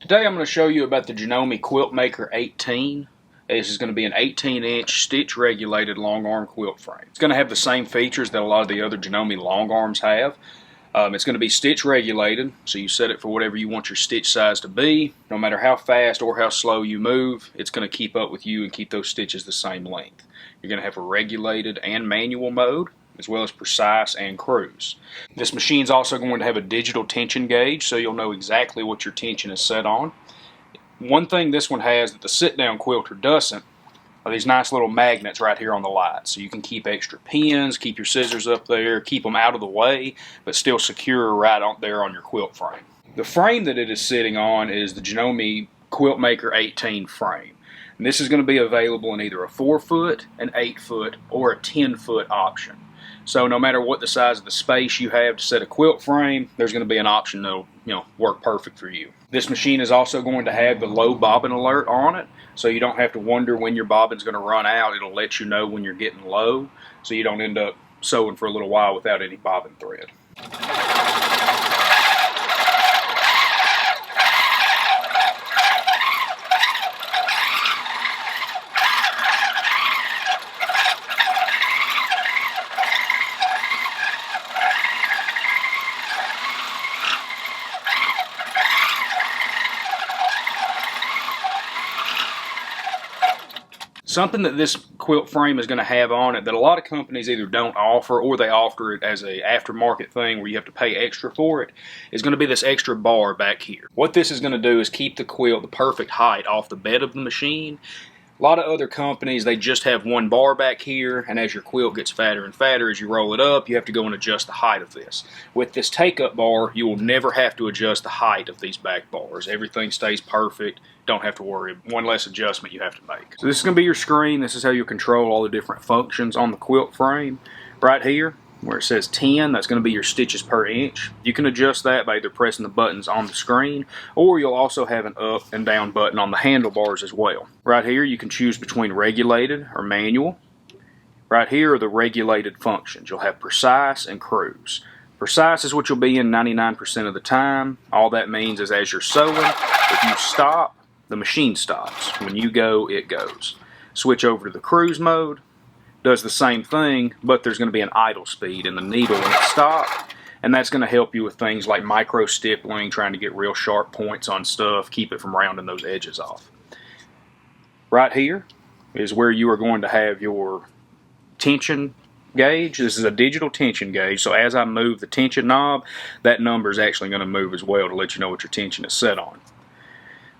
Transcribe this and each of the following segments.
Today I'm going to show you about the Janome Quilt Maker 18. This is going to be an 18-inch stitch regulated long arm quilt frame. It's going to have the same features that a lot of the other Janome long arms have. It's going to be stitch regulated, so you set it for whatever you want your stitch size to be. No matter how fast or how slow you move, it's going to keep up with you and keep those stitches the same length. You're going to have a regulated and manual mode, as well as precise and cruise. This machine is also going to have a digital tension gauge, so you'll know exactly what your tension is set on. One thing this one has that the sit-down quilter doesn't are these nice little magnets right here on the light, so you can keep extra pins, keep your scissors up there, keep them out of the way, but still secure right out there on your quilt frame. The frame that it is sitting on is the Janome Quilt Maker 18 frame. And this is going to be available in either a 4-foot, an 8-foot, or a 10-foot option. So no matter what the size of the space you have to set a quilt frame, there's going to be an option that'll work perfect for you. This machine is also going to have the low bobbin alert on it, so you don't have to wonder when your bobbin's going to run out. It'll let you know when you're getting low, so you don't end up sewing for a little while without any bobbin thread. Something that this quilt frame is going to have on it that a lot of companies either don't offer or they offer it as an aftermarket thing where you have to pay extra for it is going to be this extra bar back here. What this is going to do is keep the quilt the perfect height off the bed of the machine. A lot of other companies, they just have one bar back here, and as your quilt gets fatter and fatter as you roll it up, you have to go and adjust the height of this. With this take-up bar, you will never have to adjust the height of these back bars. Everything stays perfect. Don't have to worry. One less adjustment you have to make. So this is going to be your screen. This is how you control all the different functions on the quilt frame. Right here, where it says 10, that's going to be your stitches per inch. You can adjust that by either pressing the buttons on the screen, or you'll also have an up and down button on the handlebars as well. Right here you can choose between regulated or manual. Right here are the regulated functions. You'll have precise and cruise. Precise is what you'll be in 99% of the time. All that means is as you're sewing, if you stop, the machine stops. When you go, it goes. Switch over to the cruise mode. Does the same thing, but there's going to be an idle speed in the needle when it stops, and that's going to help you with things like micro stippling, trying to get real sharp points on stuff, keep it from rounding those edges off. Right here is where you are going to have your tension gauge. This is a digital tension gauge, so as I move the tension knob, that number is actually going to move as well to let you know what your tension is set on.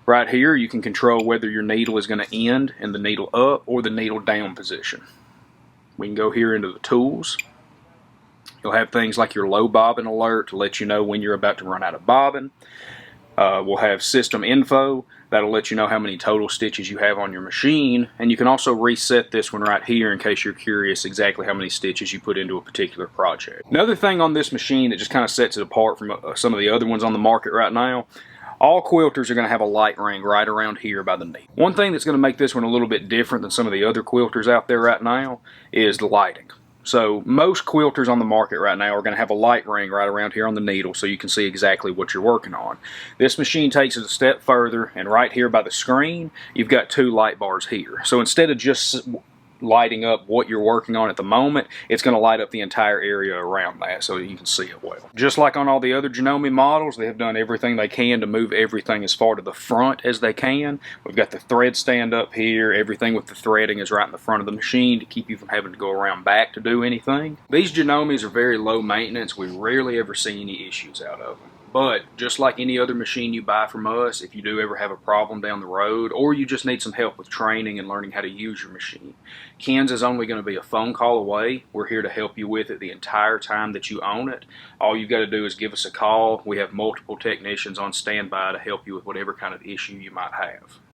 Right here you can control whether your needle is going to end in the needle up or the needle down position. We can go here into the tools. You'll have things like your low bobbin alert to let you know when you're about to run out of bobbin. We'll have system info. That'll let you know how many total stitches you have on your machine. And you can also reset this one right here in case you're curious exactly how many stitches you put into a particular project. Another thing on this machine that just kind of sets it apart from some of the other ones on the market right now, all quilters are going to have a light ring right around here by the knee. One thing that's going to make this one a little bit different than some of the other quilters out there right now is the lighting. So most quilters on the market right now are going to have a light ring right around here on the needle so you can see exactly what you're working on. This machine takes it a step further, and right here by the screen, you've got 2 light bars here. So instead of just lighting up what you're working on at the moment, it's going to light up the entire area around that so you can see it well. Just like on all the other Janome models, they have done everything they can to move everything as far to the front as they can. We've got the thread stand up here. Everything with the threading is right in the front of the machine to keep you from having to go around back to do anything. These Janomes are very low maintenance. We rarely ever see any issues out of them. But just like any other machine you buy from us, if you do ever have a problem down the road, or you just need some help with training and learning how to use your machine, Ken's is only going to be a phone call away. We're here to help you with it the entire time that you own it. All you've got to do is give us a call. We have multiple technicians on standby to help you with whatever kind of issue you might have.